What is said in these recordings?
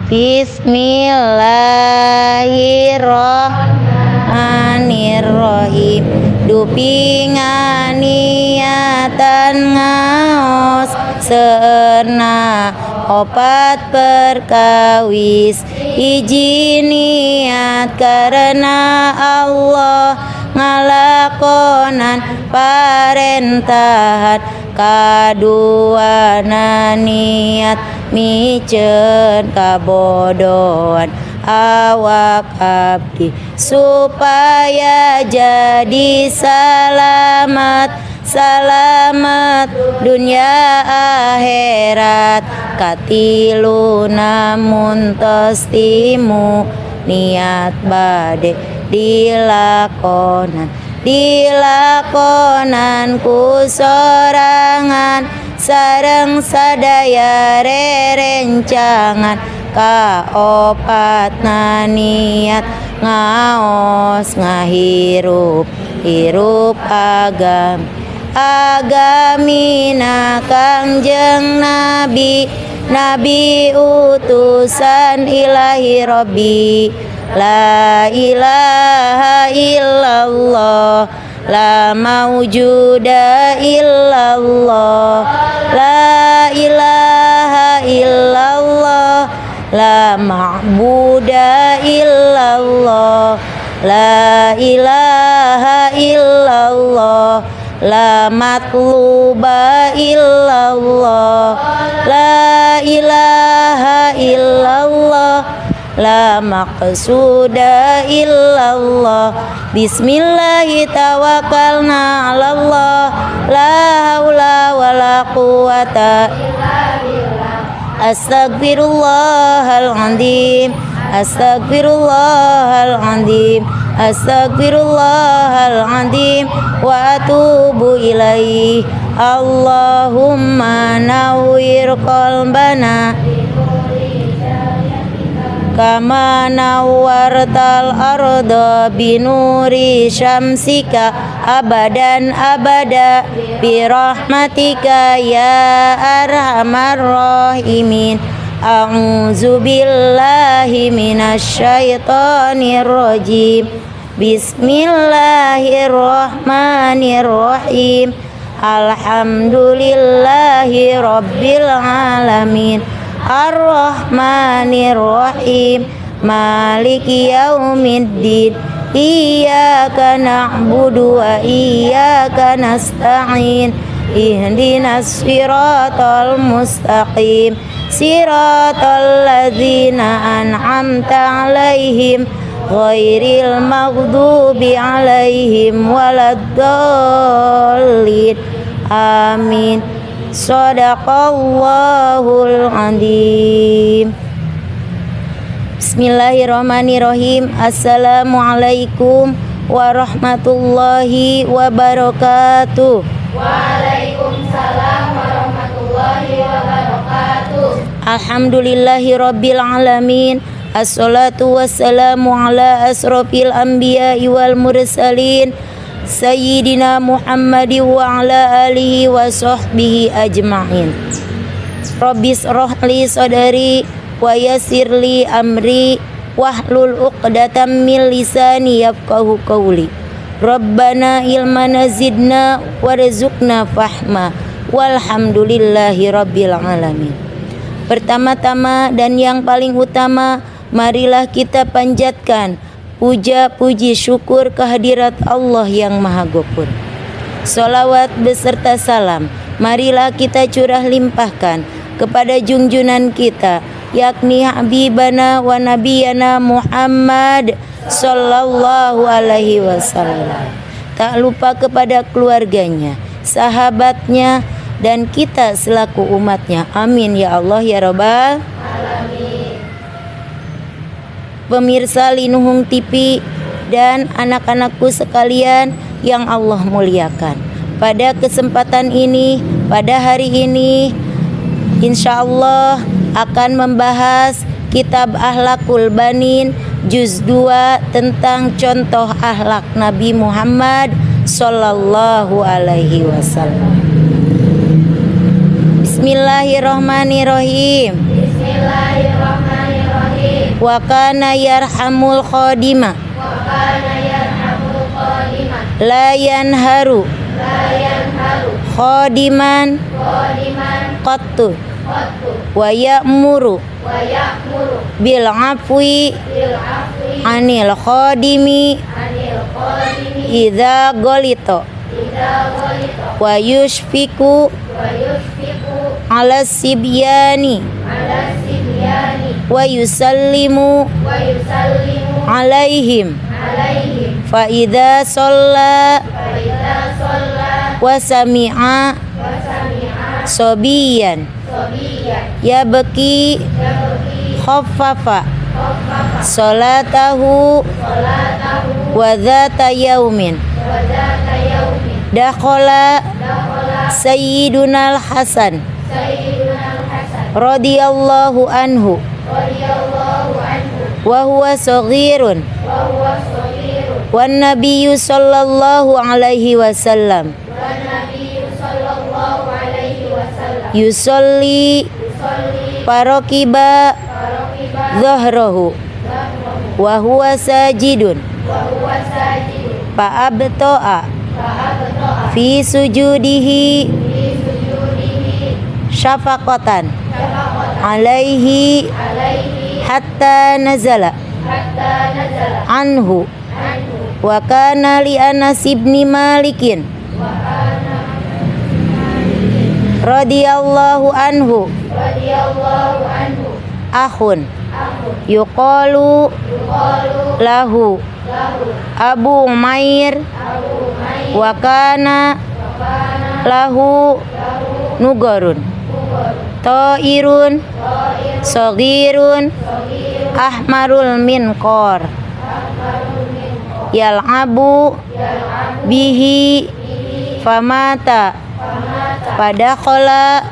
Bismillahirrahmanirrahim. Dupingan niatan ngaos serna opat perkawis. Hiji niat karena Allah ngalakonan parentahan. Kadua niat miceun kabodohan awak abdi supaya jadi selamat dunia akhirat. Katilu namun tos timu niat bade dilakonan ku sorangan sareng sadaya rerencangan. Kaopatna niat ngaos ngahirup agamina Kangjeng Nabi utusan ilahi Rabbi. La ilaha illallah la maujuda illallah. La ilaha illallah la ma'buda illallah. La ilaha illallah la matluba illallah. La ilaha illallah la maqsuda illallah. Bismillahi tawakkalna 'alallah. La haula wala quwata Astagfirullahaladzim. Astagfirullahaladzim wa atubu ilaih. Allahumma nawwir qalbana kama nawwartal arda binuri syamsika abadan abada birahmatika ya arhamar rahimin. A'udzu billahi minasyaitonir rajim. Bismillahirrahmanirrahim. Alhamdulillahi rabbil alamin. Ar-Rahmanir-Rahim. Maliki yaumiddin. Iyyaka na'budu wa iyyaka nasta'in. Ihdinas siratal mustaqim. Siratal ladzina an'amta 'alaihim ghairil maghdubi 'alaihim waladdallin. Amin. Shadaqallahul adzim. Bismillahirrahmanirrahim. Assalamualaikum warahmatullahi wabarakatuh. Waalaikumsalam warahmatullahi wabarakatuh. Alhamdulillahi rabbil alamin. Assalatu wassalamu ala asrofil anbiya'i wal mursalin Sayyidina Muhammadi wa ala alihi wa sahbihi ajma'in. Rabbis rohli sodari wa yasirli amri wahlul uqdatam min lisani yafqahu qawli. Rabbana ilmana zidna warzuqna fahma. Walhamdulillahi rabbil alamin. Pertama-tama dan yang paling utama, marilah kita panjatkan puja, puji, syukur kehadirat Allah yang Maha Ghafur. Salawat beserta salam marilah kita curah limpahkan kepada junjunan kita, yakni Habibana wa Nabiyana Muhammad sallallahu alaihi wasallam. Tak lupa kepada keluarganya, sahabatnya, dan kita selaku umatnya. Amin ya Allah ya Rabbal alamin. Pemirsa Linuhung TV dan anak-anakku sekalian yang Allah muliakan, pada kesempatan ini, pada hari ini, insya Allah akan membahas kitab Akhlakul Banin juz 2 tentang contoh akhlak Nabi Muhammad sallallahu alaihi wasallam. Bismillahirrahmanirrahim. Bismillahirrahmanirrahim. wa kana yarhamul khadima la yanharu khadiman qattu wa ya'muru bil afwi anil khadimi idza ghalita wa yushfiku ala sibyani wa yusallimu alaihim fa idza shalla wa sami'a sobiyan yabki khaffafa salatahu wa dhata yaumin dakhala sayyidunal Hasan radhiyallahu anhu wa huwa saghirun wan nabiyyu sallallahu alaihi wasallam yusolli parakiba dhahrahu wa huwa sajidun fa'abta'a fi sujudihi syafaqatan alaihi hatta nazala anhu wa kana li Anas ibn Malikin radhiyallahu anhu akhun yuqalu lahu Abu Umair wa kana lahu nugarun ta'irun saghirun ahmarul minqar yal'abu bihi famata padakhala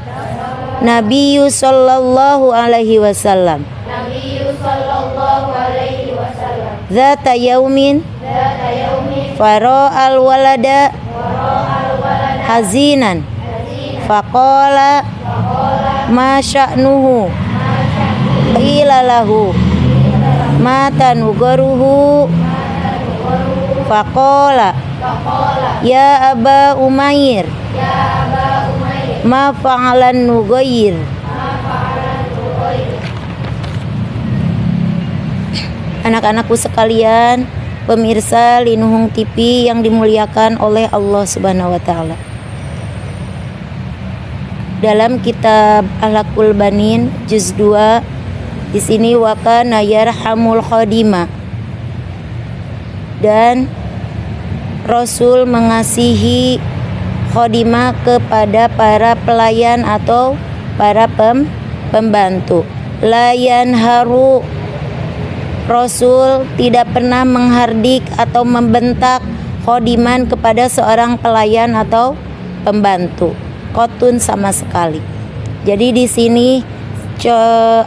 Nabiyyu sallallahu alaihi wasallam zata yaumin fara'al walada hazinan faqala ma sya'nuhu qila lahu mata nugaruhu faqala ya Aba Umair ma fa'alan nugair. Anak-anakku sekalian, pemirsa Linuhung TV yang dimuliakan oleh Allah Subhanahu wa taala. Dalam kitab Akhlaqul Banin juz 2 di sini wa kana yarhamul khadima, dan Rasul mengasihi khadimah kepada para pelayan atau para pembantu. La yanharu, Rasul tidak pernah menghardik atau membentak khadiman kepada seorang pelayan atau pembantu. Qotun sama sekali. Jadi di sini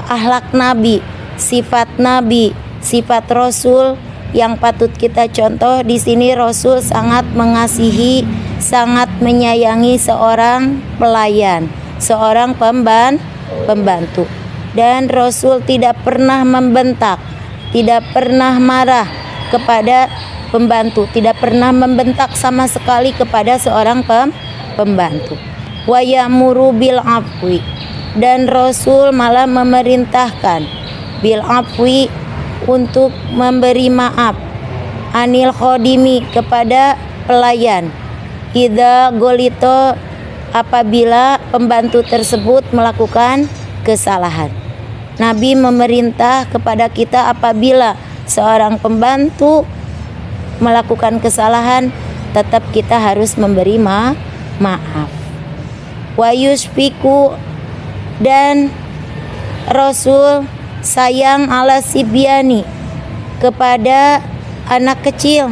akhlak Nabi, sifat Rasul yang patut kita contoh. Di sini Rasul sangat mengasihi, sangat menyayangi seorang pelayan, seorang pembantu. Dan Rasul tidak pernah membentak, tidak pernah marah kepada pembantu, tidak pernah membentak sama sekali kepada seorang pembantu. Wa ya'muru bil afwi, dan Rasul malah memerintahkan bil afwi, untuk memberi maaf, anil khodimi, kepada pelayan, idza golito, apabila pembantu tersebut melakukan kesalahan. Nabi memerintah kepada kita apabila seorang pembantu melakukan kesalahan, tetap kita harus memberi maaf. Wa yusfiku, dan Rasul sayang ala sibyani, kepada anak kecil.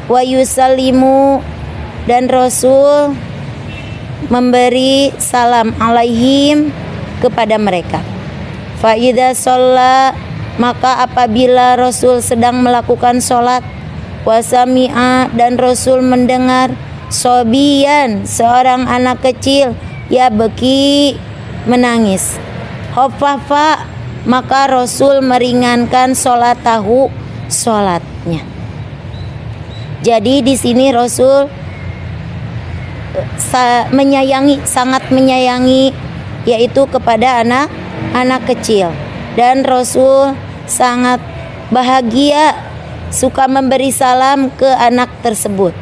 Wa yusallimu, dan Rasul memberi salam alaihim, kepada mereka. Fa idza shalla, maka apabila Rasul sedang melakukan sholat, wasami'a, dan Rasul mendengar, sobiyan, seorang anak kecil, ya beki, menangis, khaffafa, maka Rasul meringankan sholatnya. Jadi di sini Rasul sangat menyayangi yaitu kepada anak kecil, dan Rasul sangat bahagia suka memberi salam ke anak tersebut.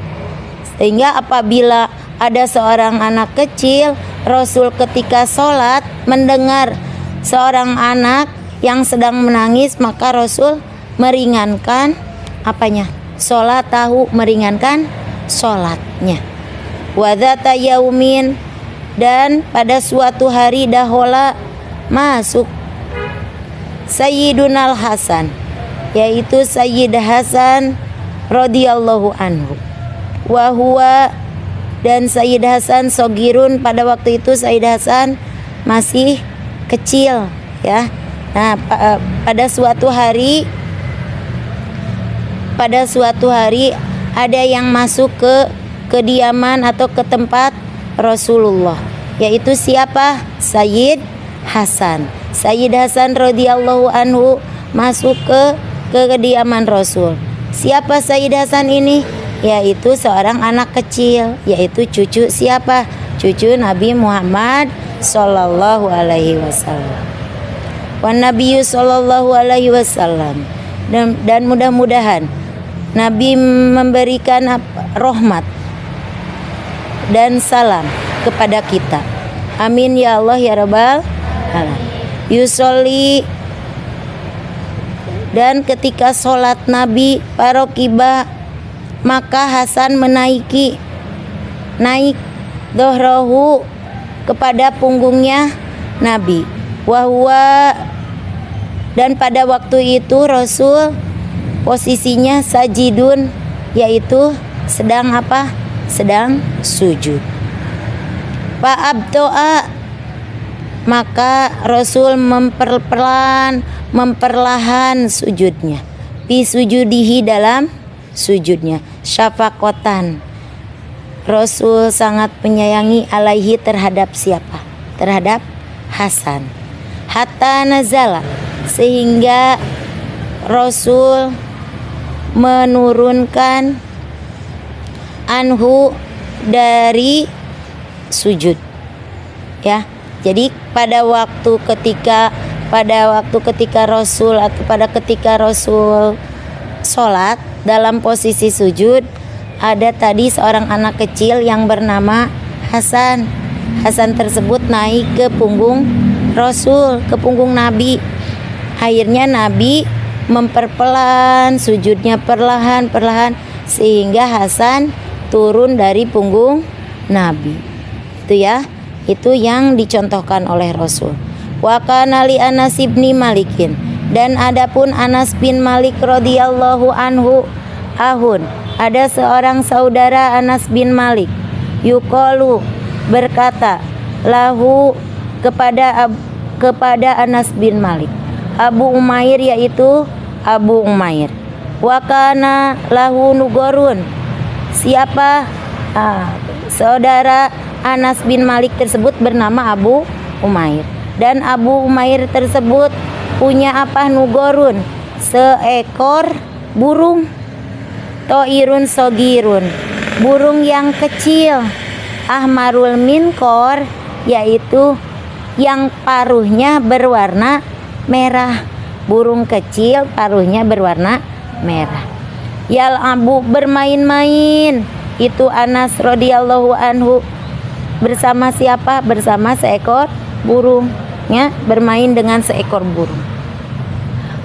Sehingga apabila ada seorang anak kecil, Rasul ketika sholat mendengar seorang anak yang sedang menangis, maka Rasul meringankan meringankan sholatnya. Wadhata yaumin, dan pada suatu hari dahola masuk Sayyidunal Hasan, yaitu Sayyid Hasan radhiyallahu anhu. Wahwa, dan Sayyid Hasan sogirun, pada waktu itu Sayyid Hasan masih kecil ya. Nah, pada suatu hari ada yang masuk ke kediaman atau ke tempat Rasulullah, yaitu siapa? Sayyid Hasan. Sayyid Hasan radhiyallahu anhu masuk ke kediaman Rasul. Siapa Sayyid Hasan ini? Yaitu seorang anak kecil, yaitu cucu siapa? Cucu Nabi Muhammad sallallahu alaihi wasallam. Wan Nabiyyu sallallahu alaihi wasallam, dan mudah-mudahan Nabi memberikan rahmat dan salam kepada kita. Amin ya Allah ya Rabbal alamin. Yusolli, dan ketika sholat Nabi parokiba, maka Hasan naik dohrohu, kepada punggungnya Nabi. Wahwa, dan pada waktu itu Rasul posisinya sajidun, yaitu sedang sujud. Fa'abto'a, maka Rasul memperlahan sujudnya. Fi sujudihi, dalam sujudnya. Syafaqatan, Rasul sangat menyayangi alaihi, terhadap siapa? Terhadap Hasan. Hatta nazala, sehingga Rasul menurunkan anhu, dari sujud ya. Jadi pada waktu ketika Rasul sholat dalam posisi sujud, ada tadi seorang anak kecil yang bernama Hasan. Hasan tersebut naik ke punggung Rasul, ke punggung Nabi. Akhirnya Nabi memperpelan sujudnya, perlahan sehingga Hasan turun dari punggung Nabi. Itu ya, itu yang dicontohkan oleh Rasul. Wa kana li Anas bin Malikin, dan adapun Anas bin Malik radhiyallahu anhu ahun, ada seorang saudara Anas bin Malik, yuqalu, berkata lahu, kepada Anas bin Malik, Abu Umair, yaitu Abu Umair. Wa kana lahu nugorun, siapa? Saudara Anas bin Malik tersebut bernama Abu Umair, dan Abu Umair tersebut punya apa? Nugorun, seekor burung. Toirun sogirun, burung yang kecil. Ahmarul minkor, yaitu yang paruhnya berwarna merah. Burung kecil paruhnya berwarna merah. Yal abu, bermain-main, itu Anas radhiyallahu anhu bersama siapa? Bersama seekor burung ya, bermain dengan seekor burung.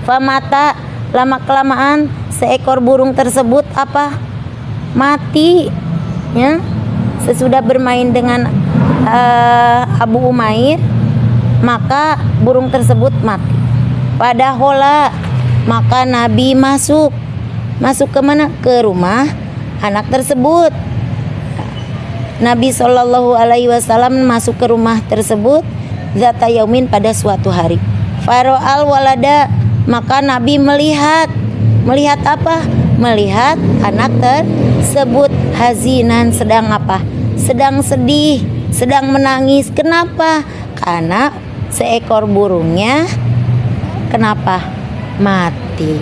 Famata, lama kelamaan seekor burung tersebut apa? Mati ya. Sesudah bermain dengan Abu Umair, maka burung tersebut mati. Pada hola, maka Nabi masuk ke mana? Ke rumah anak tersebut. Nabi Shallallahu Alaihi Wasallam masuk ke rumah tersebut zata yaumin, pada suatu hari. Faro'al walada, maka Nabi melihat apa? Melihat anak tersebut hazinan, sedang apa? Sedang sedih, sedang menangis. Kenapa? Karena seekor burungnya kenapa? Mati.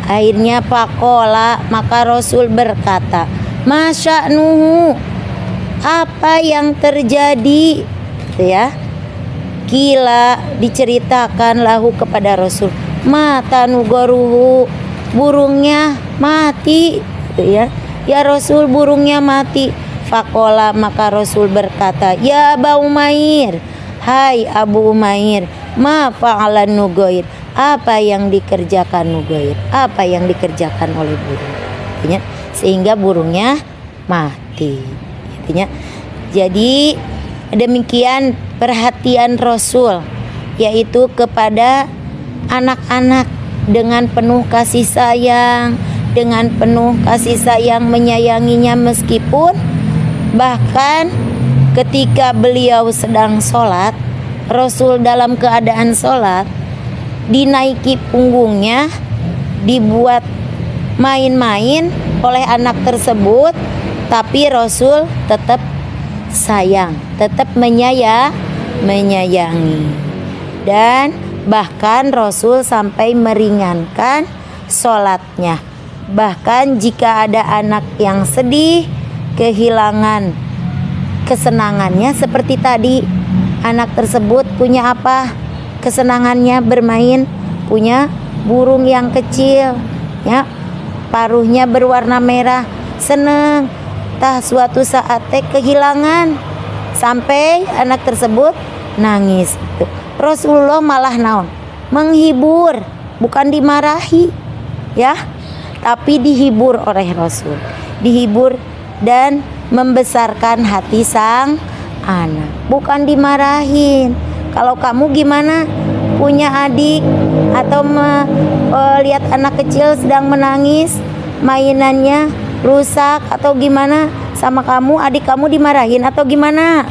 Akhirnya faqala, maka Rasul berkata, masya'nuhu, apa yang terjadi? Gitu ya. Kila, diceritakan lahu kepada Rasul, mata nugoruhu, burungnya mati, gitu ya. Ya Rasul, burungnya mati. Faqala, maka Rasul berkata, ya Aba Umair, hai Abu Umair, ma fa'alan nugoir, apa yang dikerjakan nugoir, apa yang dikerjakan oleh burung, artinya, sehingga burungnya mati, artinya. Jadi demikian perhatian Rasul, yaitu kepada anak-anak dengan penuh kasih sayang, dengan penuh kasih sayang menyayanginya, meskipun bahkan ketika beliau sedang sholat, Rasul dalam keadaan sholat, dinaiki punggungnya, dibuat main-main oleh anak tersebut, tapi Rasul tetap sayang, tetap menyayangi. Dan bahkan Rasul sampai meringankan sholatnya. Bahkan jika ada anak yang sedih, kehilangan kesenangannya, seperti tadi anak tersebut punya apa? Kesenangannya bermain, punya burung yang kecil, ya, paruhnya berwarna merah, seneng. Tah suatu saat kehilangan, sampai anak tersebut nangis. Rasulullah malah naon? Menghibur, bukan dimarahi, ya, tapi dihibur oleh Rasul, dihibur dan membesarkan hati sang anak, bukan dimarahin. Kalau kamu gimana punya adik atau lihat anak kecil sedang menangis, mainannya rusak atau gimana sama kamu, adik kamu dimarahin atau gimana?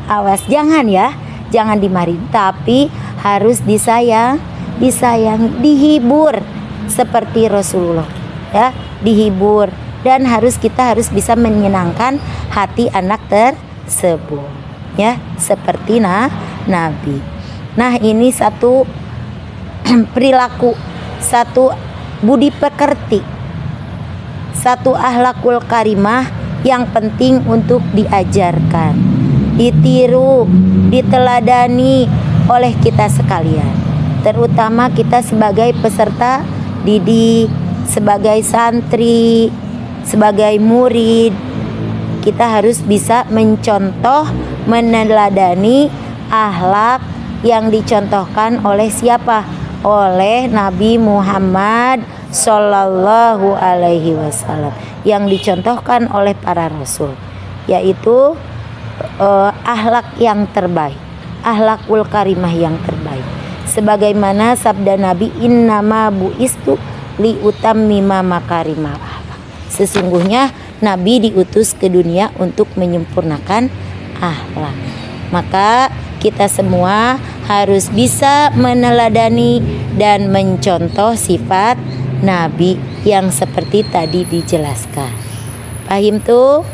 Awas, jangan ya, jangan dimarahin, tapi harus disayang, dihibur seperti Rasulullah, ya, dihibur. Dan kita harus bisa menyenangkan hati anak tersebut, ya, seperti Nabi. Nah, ini satu perilaku, satu budi pekerti, satu akhlakul karimah yang penting untuk diajarkan, ditiru, diteladani oleh kita sekalian, terutama kita sebagai peserta didik, sebagai santri, sebagai murid. Kita harus bisa mencontoh, meneladani akhlak yang dicontohkan oleh siapa? Oleh Nabi Muhammad Sallallahu Alaihi Wasallam, yang dicontohkan oleh para rasul, yaitu akhlak yang terbaik, akhlakul karimah yang terbaik. Sebagaimana sabda Nabi, innama buistu li utammima makarimal akhlak. Sesungguhnya Nabi diutus ke dunia untuk menyempurnakan akhlak. Maka kita semua harus bisa meneladani dan mencontoh sifat Nabi yang seperti tadi dijelaskan. Paham tuh?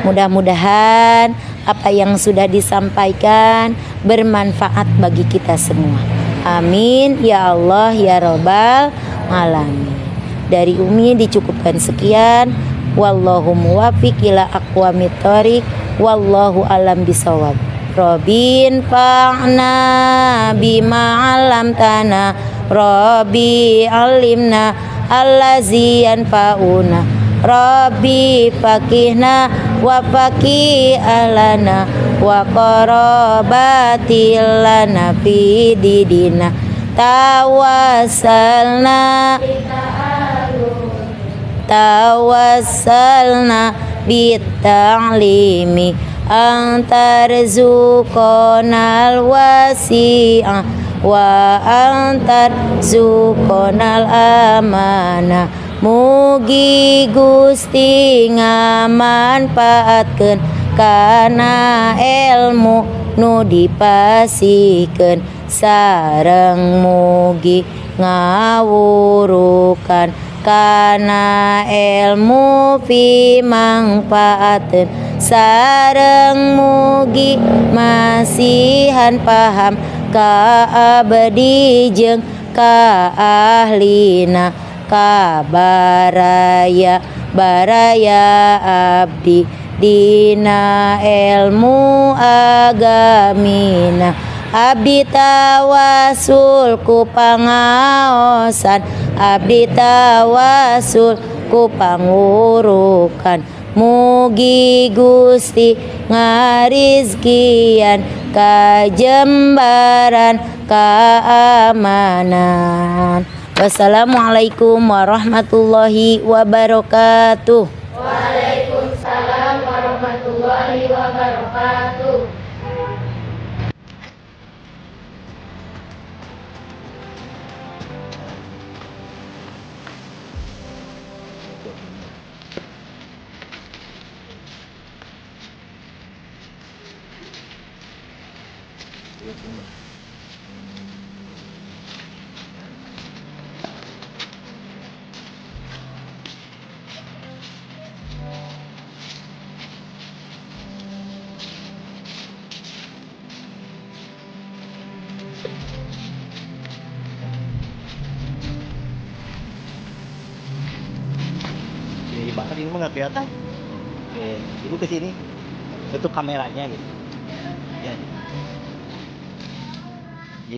Mudah-mudahan apa yang sudah disampaikan bermanfaat bagi kita semua. Amin ya Allah ya Rabbal alamin. Dari Umi dicukupkan sekian. Wallahu muwaffiq ila aqwamit thoriq. Wallahu alam bisawab. Robin fa'na bima 'allamtana. Rabbi alimna allazi yanfa'una. Rabbi faqihna wa faqih ahlana wa qarabatil lana fi didina. Tawassalna bita'limi antarzuqonal wasi'ah wa antarzuqonal amanah. Mugi Gusti ngamanfaatkeun kana ilmu nu dipasikeun, sareng mugi ngawurukan kana ilmu fi mangfaateun, sareng mugi masihan paham ka abdi jeung ka ahlina ka baraya abdi dina ilmu agamina. Abdi tawasul ku pangaosan, abdi tawasul ku pangurukan. Mugi Gusti ngarizkian kajembaran keamanan. Wassalamualaikum warahmatullahi wabarakatuh. Waalaikumsalam warahmatullahi wabarakatuh. Ini banget ini mah nggak kelihatan. Oke, ibu ke sini tutup kameranya gitu. Ya.